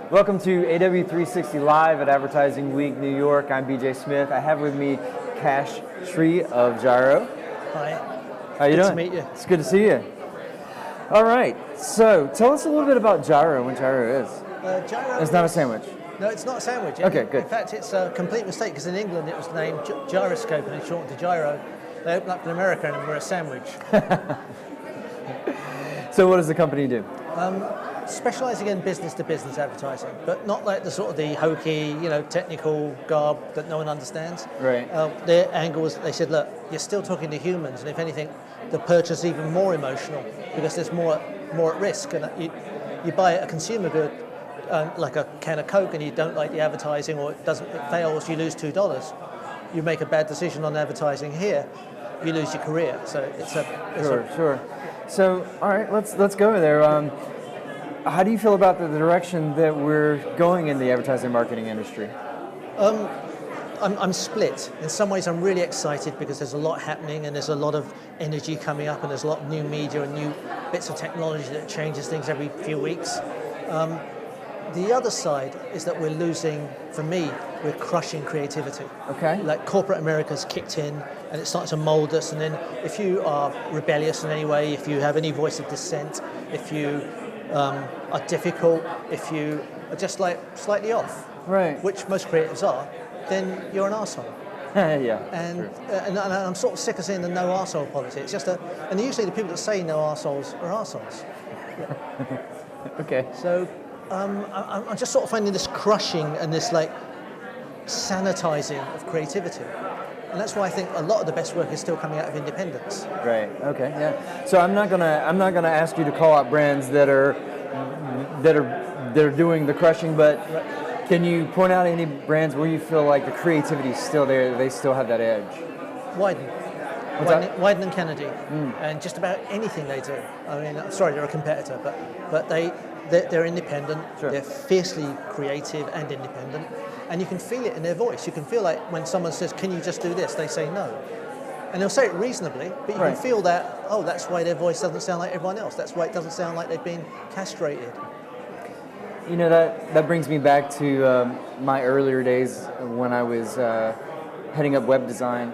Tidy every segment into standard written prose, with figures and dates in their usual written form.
Welcome to AW360 Live at Advertising Week New York. I'm BJ Smith. I have with me Kash Sree of Gyro. Hi. How you doing? Good to meet you. It's good to see you. All right. So tell us a little bit about Gyro and what Gyro is. Gyro. It's not a sandwich. No, it's not a sandwich. Okay, good. In fact, it's a complete mistake because in England it was named Gyroscope and it's shortened to Gyro. They opened up in America and we're a sandwich. So what does the company do? Specialising in business-to-business advertising, but not like the sort of the hokey, technical garb that no one understands. Right. Their angle was they said, look, you're still talking to humans, and if anything, the purchase is even more emotional because there's more at risk. And you buy a consumer good, like a can of Coke, and you don't like the advertising, or it fails, you lose $2. You make a bad decision on advertising here, you lose your career. So it's Sure. So all right, let's go there. How do you feel about the direction that we're going in the advertising marketing industry? I'm split. In some ways, I'm really excited because there's a lot happening and there's a lot of energy coming up and there's a lot of new media and new bits of technology that changes things every few weeks. The other side is that we're losing, for me, we're crushing creativity. Okay. Like corporate America's kicked in and it's starting to mold us, and then if you are rebellious in any way, if you have any voice of dissent, if you are difficult, if you are just like slightly off, right, which most creatives are, then you're an arsehole. Yeah. And I'm sort of sick of seeing the no arsehole politics. And usually the people that say no arseholes are arseholes. Okay. So I'm just sort of finding this crushing and this like sanitizing of creativity. And that's why I think a lot of the best work is still coming out of independence. Right. Okay. Yeah. So I'm not gonna ask you to call out brands that are doing the crushing, but can you point out any brands where you feel like the creativity is still there? They still have that edge. Wyden and Kennedy, and just about anything they do. I mean, sorry, they're a competitor, but they're independent. Sure. They're fiercely creative and independent. And you can feel it in their voice. You can feel like when someone says, can you just do this? They say no. And they'll say it reasonably, but you can feel that, that's why their voice doesn't sound like everyone else. That's why it doesn't sound like they've been castrated. You know, that brings me back to my earlier days when I was heading up web design.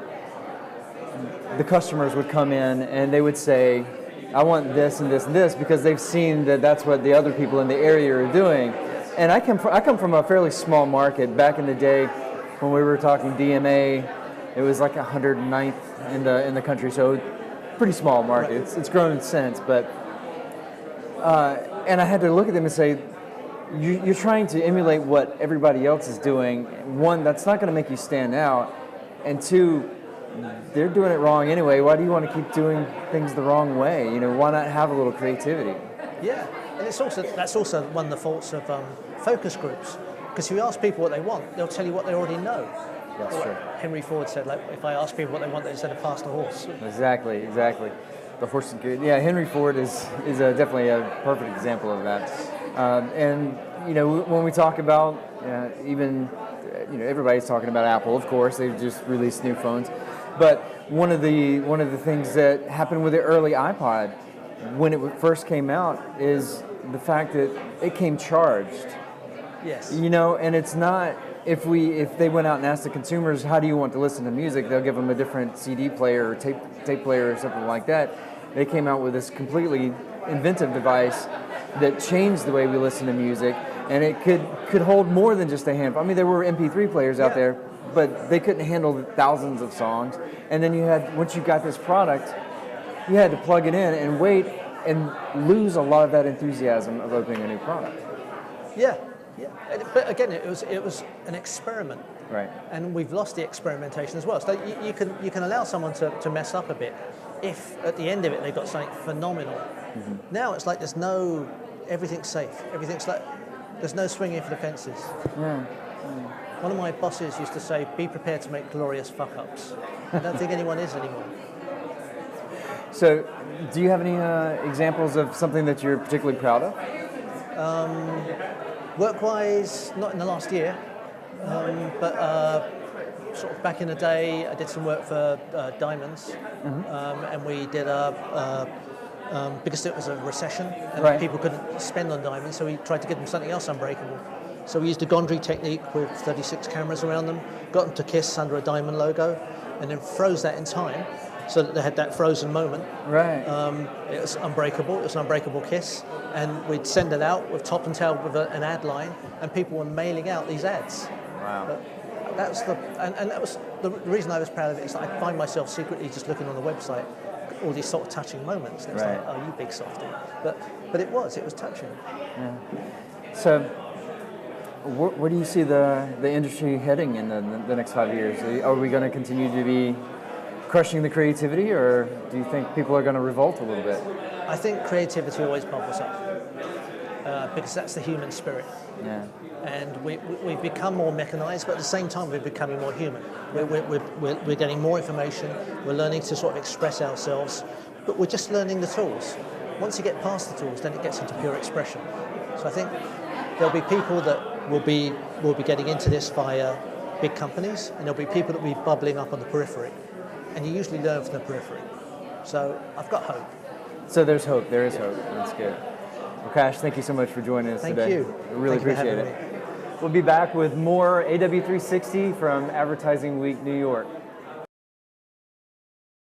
The customers would come in and they would say, I want this and this and this, because they've seen that that's what the other people in the area are doing. And I come from a fairly small market. Back in the day, when we were talking DMA, it was like 109th in the country, so pretty small market. It's grown since, but and I had to look at them and say, you're trying to emulate what everybody else is doing. One, that's not going to make you stand out, and two, they're doing it wrong anyway. Why do you want to keep doing things the wrong way? Why not have a little creativity? Yeah. And that's also one of the faults of focus groups, because if you ask people what they want, they'll tell you what they already know. That's true. Henry Ford said, like, if I ask people what they want, they said a fast horse. Exactly. The horse is good. Yeah, Henry Ford is definitely a perfect example of that. And when we talk about even everybody's talking about Apple, of course. They've just released new phones, but one of the things that happened with the early iPod, when it first came out, is the fact that it came charged. Yes. And it's not, if they went out and asked the consumers, how do you want to listen to music, they'll give them a different CD player or tape player or something like that. They came out with this completely inventive device that changed the way we listen to music, and it could hold more than just a handful. I mean, there were MP3 players out there, but they couldn't handle the thousands of songs. And then once you got this product, you had to plug it in and wait and lose a lot of that enthusiasm of opening a new product. Yeah. But again, it was an experiment. Right. And we've lost the experimentation as well. So you can allow someone to mess up a bit if at the end of it they've got something phenomenal. Mm-hmm. Now it's like everything's safe. Everything's like, there's no swinging for the fences. Yeah. One of my bosses used to say, be prepared to make glorious fuck-ups. I don't think anyone is anymore. So, do you have any examples of something that you're particularly proud of? Work-wise, not in the last year, but sort of back in the day, I did some work for Diamonds, and we did because it was a recession and people couldn't spend on diamonds, so we tried to give them something else unbreakable. So we used a Gondry technique with 36 cameras around them, got them to kiss under a diamond logo, and then froze that in time so that they had that frozen moment. Right. It was unbreakable. It was an unbreakable kiss, and we'd send it out with top and tail with an ad line, and people were mailing out these ads. Wow. But that was the reason I was proud of it. Is that I find myself secretly just looking on the website, all these sort of touching moments. And it was Right. like, oh, you big softy. But it was touching. Yeah. So, where do you see the industry heading in the next 5 years? Are we going to continue to be crushing the creativity, or do you think people are going to revolt a little bit? I think creativity always bubbles up because that's the human spirit. Yeah. And we've become more mechanized, but at the same time we're becoming more human. We're getting more information, we're learning to sort of express ourselves, but we're just learning the tools. Once you get past the tools, then it gets into pure expression. So I think there'll be people that will be getting into this via big companies, and there'll be people that will be bubbling up on the periphery. And you usually learn from the periphery. So I've got hope. So there's hope, there is hope. That's good. Well, Kash, thank you so much for joining us today. Thank you. I really Thank you for appreciate having it. me. We'll be back with more AW360 from Advertising Week New York.